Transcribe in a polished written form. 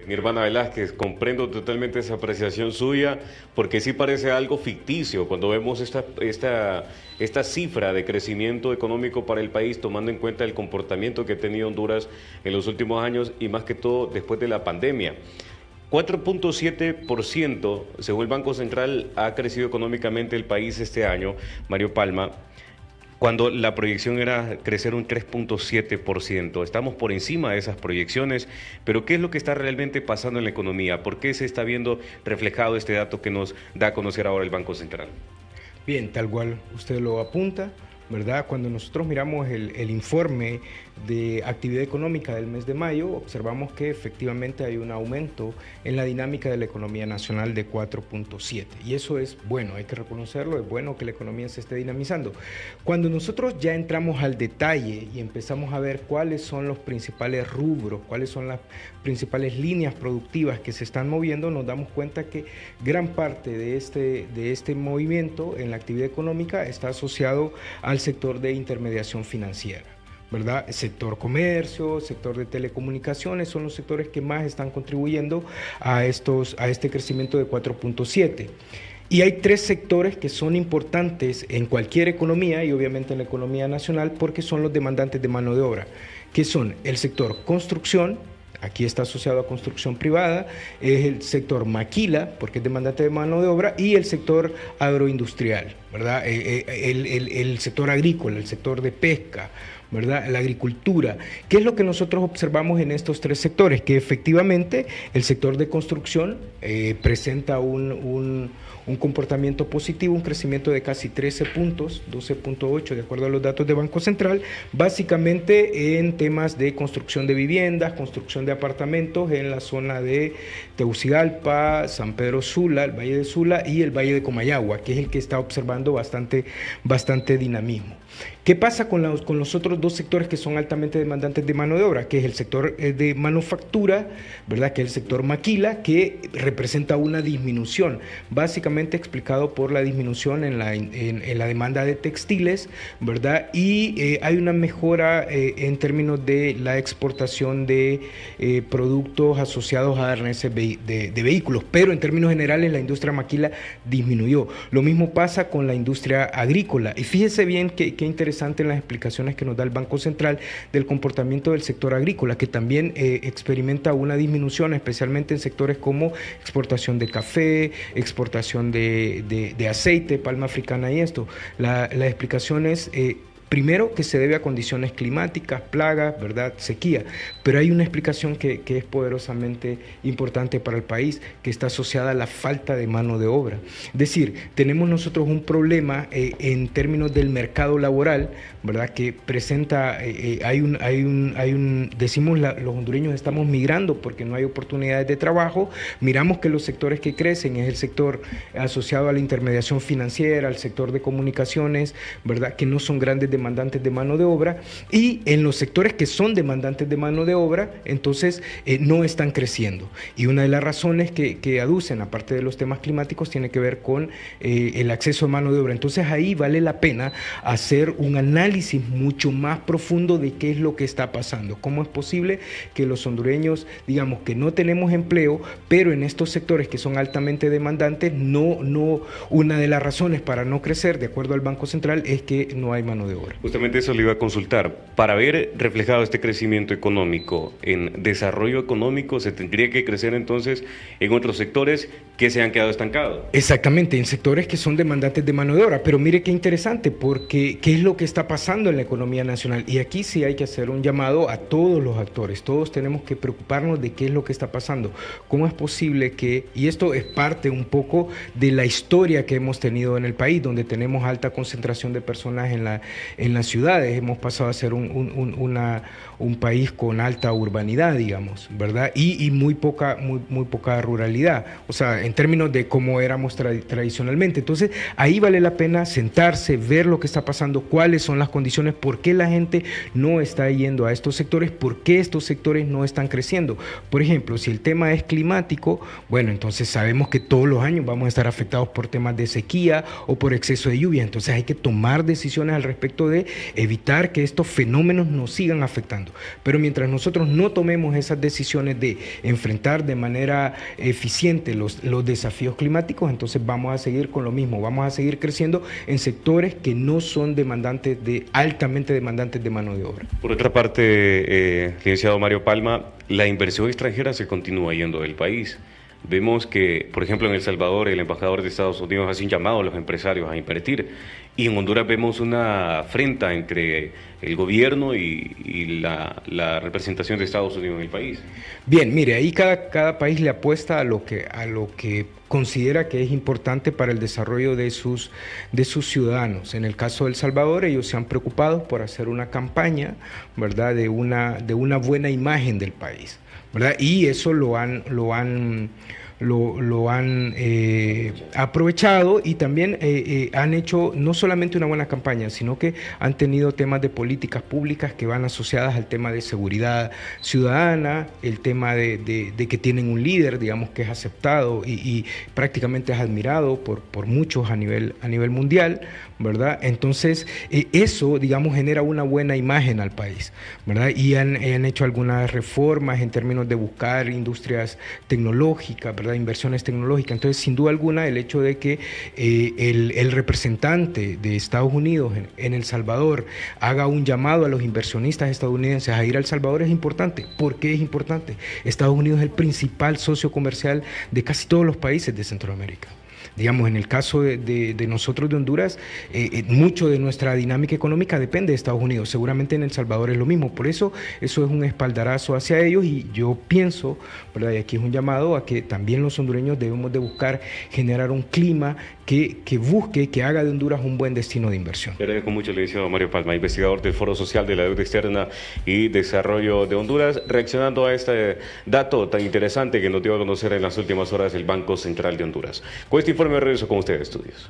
Mi hermana Velázquez, comprendo totalmente esa apreciación suya, porque sí parece algo ficticio cuando vemos esta cifra de crecimiento económico para el país, tomando en cuenta el comportamiento que ha tenido Honduras en los últimos años y más que todo después de la pandemia. 4.7%, según el Banco Central, ha crecido económicamente el país este año, Mario Palma, cuando la proyección era crecer un 3.7%. Estamos por encima de esas proyecciones, pero ¿qué es lo que está realmente pasando en la economía? ¿Por qué se está viendo reflejado este dato que nos da a conocer ahora el Banco Central? Bien, tal cual usted lo apunta, ¿verdad? Cuando nosotros miramos el informe de actividad económica del mes de mayo, observamos que efectivamente hay un aumento en la dinámica de la economía nacional de 4.7. Y eso es bueno, hay que reconocerlo, es bueno que la economía se esté dinamizando. Cuando nosotros ya entramos al detalle y empezamos a ver cuáles son los principales rubros, cuáles son las principales líneas productivas que se están moviendo, nos damos cuenta que gran parte de este movimiento en la actividad económica está asociado al sector de intermediación financiera, ¿verdad? El sector comercio, sector de telecomunicaciones son los sectores que más están contribuyendo a este crecimiento de 4.7. Y hay tres sectores que son importantes en cualquier economía y obviamente en la economía nacional porque son los demandantes de mano de obra, que son el sector construcción. Aquí está asociado a construcción privada, es el sector maquila, porque es demandante de mano de obra, y el sector agroindustrial, ¿verdad? El sector agrícola, el sector de pesca, ¿verdad? La agricultura. ¿Qué es lo que nosotros observamos en estos tres sectores? Que efectivamente el sector de construcción presenta un comportamiento positivo, un crecimiento de casi 13 puntos, 12.8 de acuerdo a los datos de Banco Central, básicamente en temas de construcción de viviendas, construcción de apartamentos en la zona de Tegucigalpa, San Pedro Sula, el Valle de Sula y el Valle de Comayagua, que es el que está observando bastante dinamismo. ¿Qué pasa con los otros dos sectores que son altamente demandantes de mano de obra? Que es el sector de manufactura, ¿verdad? Que es el sector maquila, que representa una disminución, básicamente explicado por la disminución en la demanda de textiles, ¿verdad? Y hay una mejora en términos de la exportación de productos asociados a arneses de vehículos, pero en términos generales la industria maquila disminuyó. Lo mismo pasa con la industria agrícola. Y fíjese bien qué interesante en las explicaciones que nos da el Banco Central del comportamiento del sector agrícola, que también experimenta una disminución, especialmente en sectores como exportación de café, exportación de aceite, palma africana y esto. La explicación es primero, que se debe a condiciones climáticas, plagas, ¿verdad?, sequía, pero hay una explicación que es poderosamente importante para el país, que está asociada a la falta de mano de obra. Es decir, tenemos nosotros un problema en términos del mercado laboral, ¿verdad?, que presenta, decimos los hondureños estamos migrando porque no hay oportunidades de trabajo, miramos que los sectores que crecen es el sector asociado a la intermediación financiera, al sector de comunicaciones, ¿verdad?, que no son grandes demandantes de mano de obra, y en los sectores que son demandantes de mano de obra, entonces no están creciendo. Y una de las razones que aducen, aparte de los temas climáticos, tiene que ver con el acceso a mano de obra. Entonces ahí vale la pena hacer un análisis mucho más profundo de qué es lo que está pasando. ¿Cómo es posible que los hondureños, digamos, que no tenemos empleo, pero en estos sectores que son altamente demandantes, una de las razones para no crecer, de acuerdo al Banco Central, es que no hay mano de obra? Justamente eso le iba a consultar. Para ver reflejado este crecimiento económico en desarrollo económico, se tendría que crecer entonces en otros sectores que se han quedado estancados. Exactamente, en sectores que son demandantes de mano de obra. Pero mire qué interesante, porque ¿qué es lo que está pasando en la economía nacional? Y aquí sí hay que hacer un llamado a todos los actores. Todos tenemos que preocuparnos de qué es lo que está pasando. ¿Cómo es posible que, y esto es parte un poco de la historia que hemos tenido en el país, donde tenemos alta concentración de personas en las ciudades, hemos pasado a ser un país con alta urbanidad, digamos, ¿verdad? Y muy poca ruralidad, o sea, en términos de cómo éramos tradicionalmente. Entonces, ahí vale la pena sentarse, ver lo que está pasando, cuáles son las condiciones, por qué la gente no está yendo a estos sectores, por qué estos sectores no están creciendo. Por ejemplo, si el tema es climático, bueno, entonces sabemos que todos los años vamos a estar afectados por temas de sequía o por exceso de lluvia, entonces hay que tomar decisiones al respecto de evitar que estos fenómenos nos sigan afectando. Pero mientras nosotros no tomemos esas decisiones de enfrentar de manera eficiente los desafíos climáticos, entonces vamos a seguir con lo mismo, vamos a seguir creciendo en sectores que no son altamente demandantes de mano de obra. Por otra parte, licenciado Mario Palma, la inversión extranjera se continúa yendo del país. Vemos que, por ejemplo, en El Salvador, el embajador de Estados Unidos hace un llamado a los empresarios a invertir, y en Honduras vemos una afrenta entre el gobierno y la representación de Estados Unidos en el país. Bien, mire, ahí cada país le apuesta a lo que considera que es importante para el desarrollo de sus ciudadanos. En el caso de El Salvador, ellos se han preocupado por hacer una campaña, ¿verdad?, de una buena imagen del país, ¿verdad? Y eso lo han aprovechado, y también han hecho no solamente una buena campaña, sino que han tenido temas de políticas públicas que van asociadas al tema de seguridad ciudadana, el tema de que tienen un líder, digamos, que es aceptado y prácticamente es admirado por muchos a nivel mundial, ¿verdad? Entonces, eso, digamos, genera una buena imagen al país, ¿verdad? Y han hecho algunas reformas en términos de buscar industrias tecnológicas, ¿verdad?, inversiones tecnológicas. Entonces, sin duda alguna, el hecho de que el representante de Estados Unidos en El Salvador haga un llamado a los inversionistas estadounidenses a ir a El Salvador es importante. ¿Por qué es importante? Estados Unidos es el principal socio comercial de casi todos los países de Centroamérica. Digamos, en el caso de nosotros de Honduras, mucho de nuestra dinámica económica depende de Estados Unidos. Seguramente en El Salvador es lo mismo. Por eso es un espaldarazo hacia ellos, y yo pienso, ¿verdad?, y aquí es un llamado a que también los hondureños debemos de buscar generar un clima que haga de Honduras un buen destino de inversión. Le agradezco mucho al licenciado Mario Palma, investigador del Foro Social de la Deuda Externa y Desarrollo de Honduras, reaccionando a este dato tan interesante que nos dio a conocer en las últimas horas el Banco Central de Honduras. Con este informe regreso con ustedes, estudios.